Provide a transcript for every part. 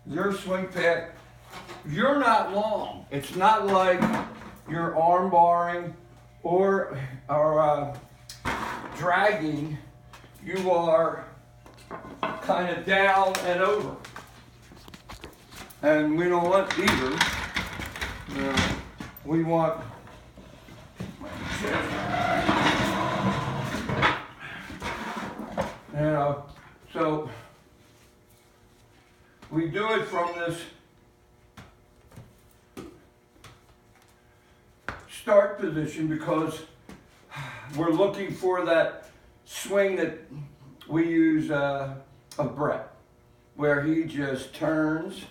your swing path, you're not long. It's not like you're arm barring or dragging. You are kind of down and over. And we don't want either. We want, so we do it from this start position because we're looking for that swing that we use of Brett, where he just turns,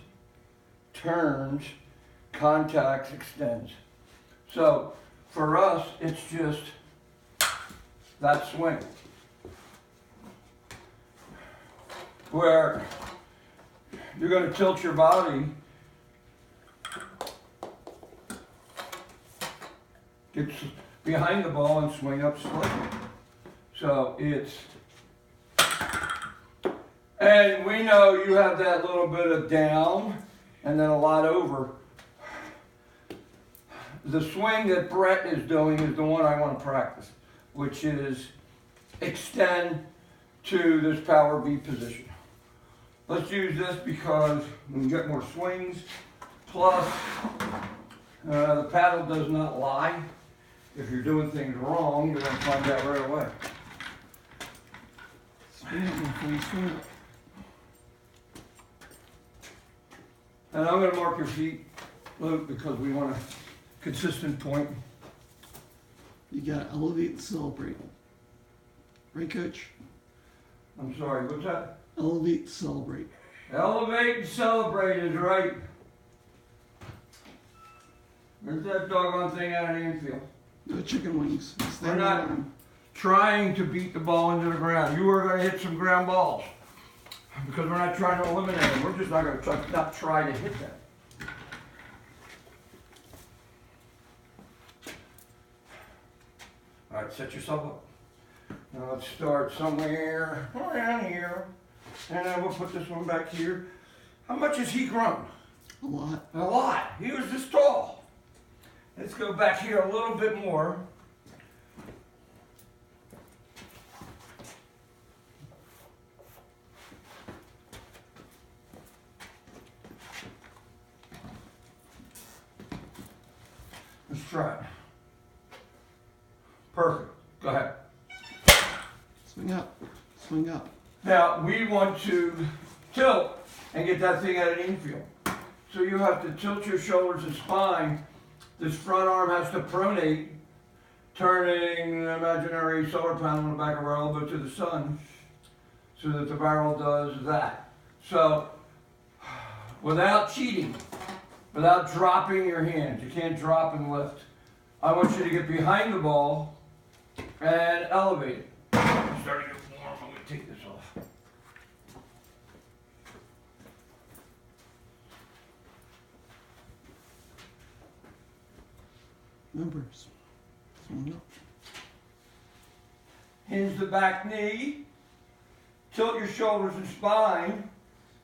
contacts, extends. So for us, it's just that swing. Where you're going to tilt your body, get behind the ball and swing up slightly. So it's, and we know you have that little bit of down and then a lot over. The swing that Brett is doing is the one I want to practice, which is extend to this power B position. Let's use this because we can get more swings. Plus, the paddle does not lie. If you're doing things wrong, you're going to find out right away. And I'm going to mark your feet, Luke, because we want a consistent point. You got to elevate and celebrate. Right, Coach? I'm sorry, what's that? Elevate and celebrate. Elevate and celebrate is right. Where's that doggone thing out of the infield? No chicken wings. We're not trying to beat the ball into the ground. You are going to hit some ground balls because we're not trying to eliminate them. We're just not going to try to hit them. All right, set yourself up. Now let's start somewhere around here. And then we'll put this one back here. How much has he grown? A lot. A lot. He was this tall. Let's go back here a little bit more. Let's try it. Perfect. Go ahead. Swing up. Swing up. Now, we want to tilt and get that thing out of the infield. So you have to tilt your shoulders and spine. This front arm has to pronate, turning an imaginary solar panel on the back of our elbow to the sun so that the barrel does that. So, without cheating, without dropping your hands, you can't drop and lift. I want you to get behind the ball and elevate it. I'm starting to get warm. I'm going to take this off. Members. Swing up. Hinge the back knee. Tilt your shoulders and spine.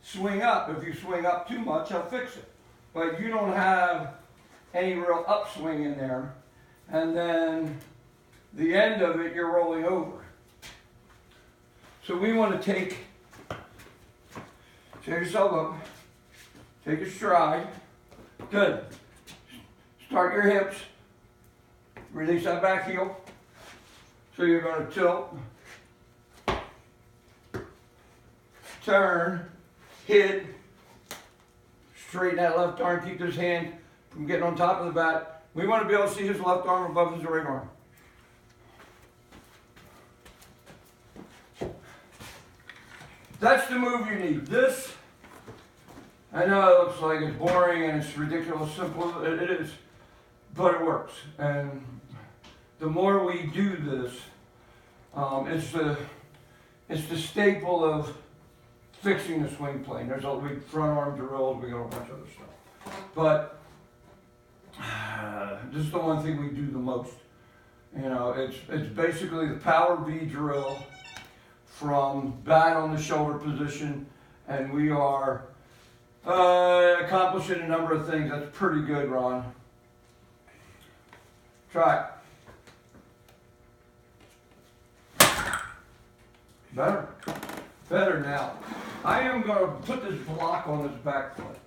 Swing up. If you swing up too much, I'll fix it. But you don't have any real upswing in there. And then the end of it, you're rolling over. So we want to take yourself up, take a stride. Good. Start your hips. Release that back heel. So you're going to tilt, turn, hit, straighten that left arm, keep this hand from getting on top of the bat. We want to be able to see his left arm above his right arm. That's the move you need. This, I know it looks like it's boring and it's ridiculous simple. It is, but it works. And the more we do this, it's the staple of fixing the swing plane. There's a big front arm drills, we got a bunch of other stuff. But this is the one thing we do the most. You know, it's basically the power B drill from bat on the shoulder position, and we are Accomplishing a number of things. That's pretty good, Ron. Try it. Better. Better now. I am going to put this block on his back foot.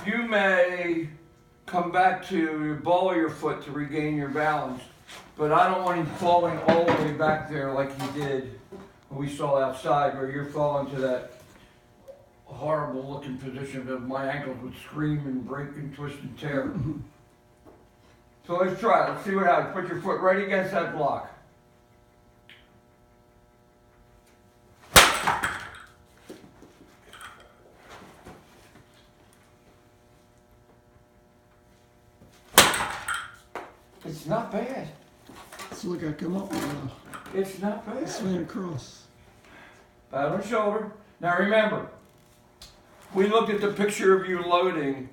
You may come back to your ball of your foot to regain your balance, but I don't want him falling all the way back there like he did when we saw outside, where you're falling to that horrible looking position that my ankles would scream and break and twist and tear. So let's try it. Let's see what happens. Put your foot right against that block. It's not bad. So look, I come up with It's not a bad. swing across. Bat on shoulder. Now remember, we looked at the picture of you loading.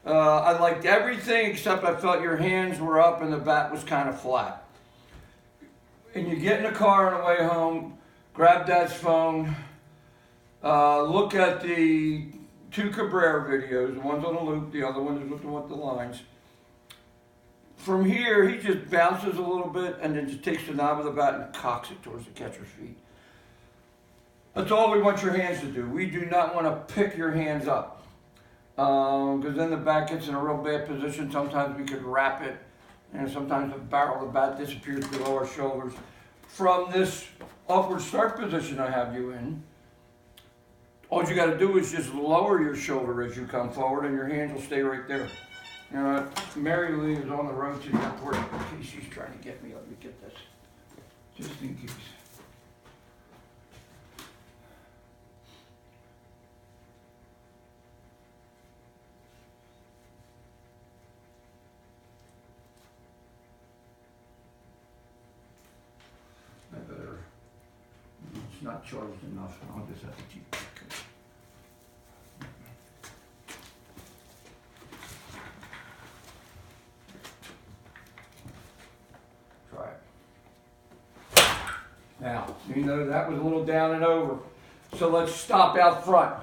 I liked everything except I felt your hands were up and the bat was kind of flat. And you get in the car on the way home, grab Dad's phone, look at the 2 Cabrera videos. The one's on the loop, the other one is with the lines. From here, he just bounces a little bit and then just takes the knob of the bat and cocks it towards the catcher's feet. That's all we want your hands to do. We do not want to pick your hands up. Because then the bat gets in a real bad position. Sometimes we could wrap it, and sometimes the barrel of the bat disappears below our shoulders. From this upward start position I have you in, all you got to do is just lower your shoulder as you come forward, and your hands will stay right there. You know, Mary Lee is on the road to the airport in case she's trying to get me. Let me get this, just in case. I better, it's not charged enough. I'll just have to keep it. Try it. Now, you know that was a little down and over. So let's stop out front.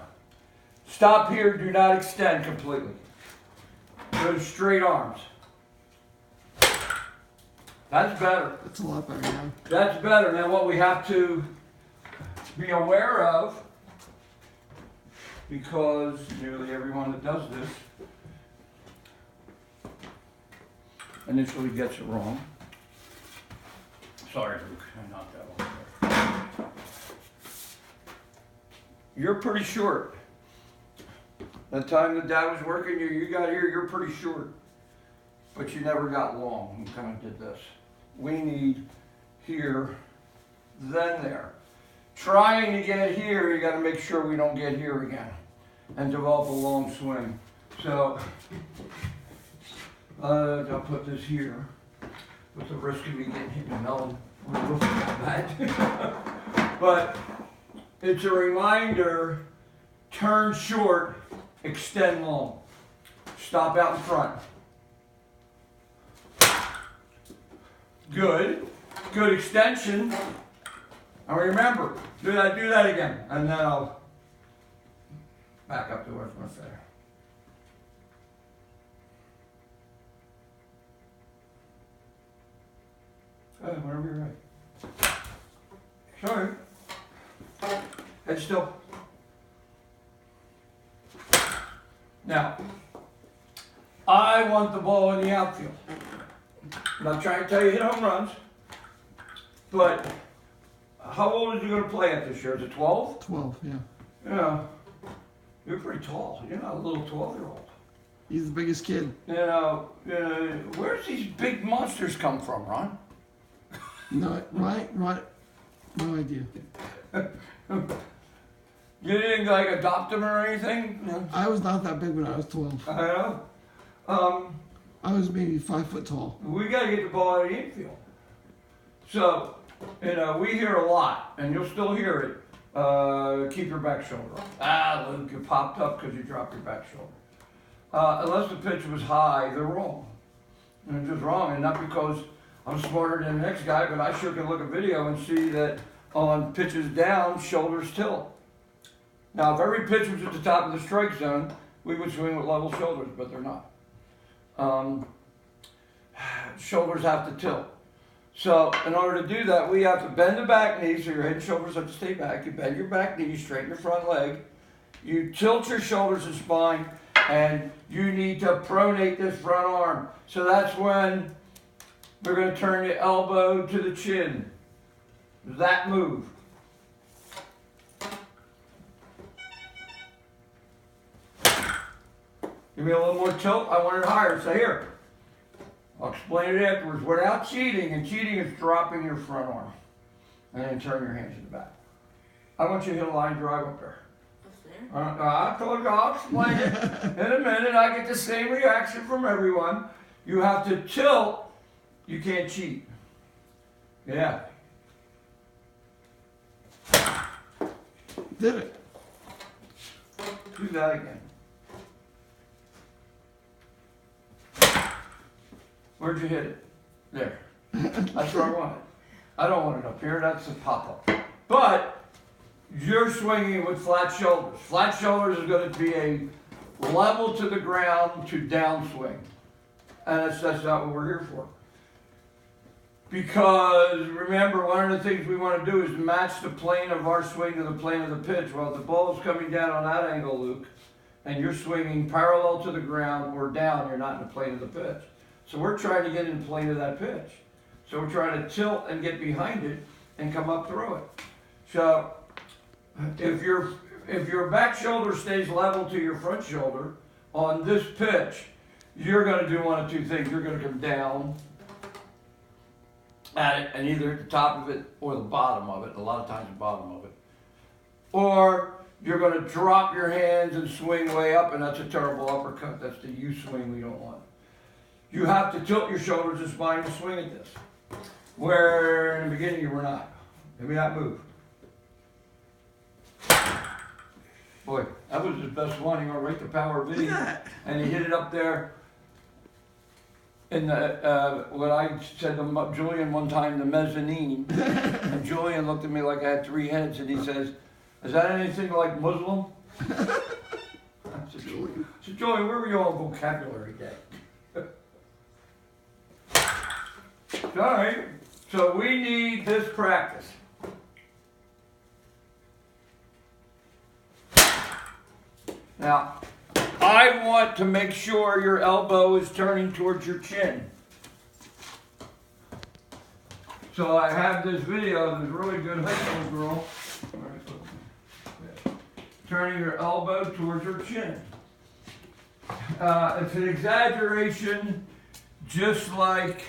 Stop here, do not extend completely. Go to straight arms. That's better. That's a lot better now. That's better. Now what we have to be aware of, because nearly everyone that does this initially gets it wrong. Sorry, Luke, I knocked that off there. You're pretty short. The time that Dad was working you got here, you're pretty short. But you never got long. You kind of did this. We need here, then there. Trying to get here, you got to make sure we don't get here again and develop a long swing. So I'll put this here with the risk of me getting hit in the melon on the roof of that. But it's a reminder, turn short, extend long. Stop out in front. Good. Good extension. And remember, do that again. And then I'll back up to where I was going to say. Whenever you're ready. Sorry. Head still. Now, I want the ball in the outfield. I'm not trying to tell you hit home runs, but how old is he going to play at this year? Is it 12? 12, yeah. Yeah. You're pretty tall. You're not a little 12-year-old. He's the biggest kid. You know, where's these big monsters come from, Ron? No, right? No idea. You didn't like adopt them or anything? No. I was not that big when I was 12. I know. I was maybe 5 foot tall. We got to get the ball out of the infield. So, you know, we hear a lot, and you'll still hear it. Keep your back shoulder up. Ah, Luke, you popped up because you dropped your back shoulder. Unless the pitch was high, they're wrong. They're just wrong, and not because I'm smarter than the next guy, but I sure can look at video and see that on pitches down, shoulders tilt. Now, if every pitch was at the top of the strike zone, we would swing with level shoulders, but they're not. Shoulders have to tilt. So, in order to do that, we have to bend the back knee, so your head and shoulders have to stay back. You bend your back knee, straighten your front leg. You tilt your shoulders and spine, and you need to pronate this front arm. So that's when we're going to turn the elbow to the chin. That move. Give me a little more tilt. I want it higher. So here. I'll explain it afterwards. Without cheating, and cheating is dropping your front arm. And then turn your hands to the back. I want you to hit a line drive up there. I told you I'll explain it in a minute. I get the same reaction from everyone. You have to tilt. You can't cheat. Yeah. Did it. Do that again. Where'd you hit it? There. That's where I want it. I don't want it up here. That's a pop-up. But you're swinging with flat shoulders. Flat shoulders is going to be a level to the ground to downswing. And that's not what we're here for. Because remember, one of the things we want to do is match the plane of our swing to the plane of the pitch. Well, if the ball is coming down on that angle, Luke, and you're swinging parallel to the ground or down, you're not in the plane of the pitch. So we're trying to get in the plane of that pitch. So we're trying to tilt and get behind it and come up through it. So if your back shoulder stays level to your front shoulder on this pitch, you're going to do one of two things. You're going to come down at it, and either at the top of it or the bottom of it, a lot of times the bottom of it. Or you're going to drop your hands and swing way up, and that's a terrible uppercut. That's the U swing we don't want. You have to tilt your shoulders and spine to swing at this. Where in the beginning you were not. Give me that move. Boy, that was his best one. He went right to power V. Yeah. And he hit it up there in the, what I said to Julian one time, the mezzanine. And Julian looked at me like I had 3 heads, and he says, "Is that anything like Muslim?" I said, Julian, where were you on vocabulary day? All right, so we need this practice. Now, I want to make sure your elbow is turning towards your chin. So I have this video of this really good high school girl turning her elbow towards her chin. It's an exaggeration, just like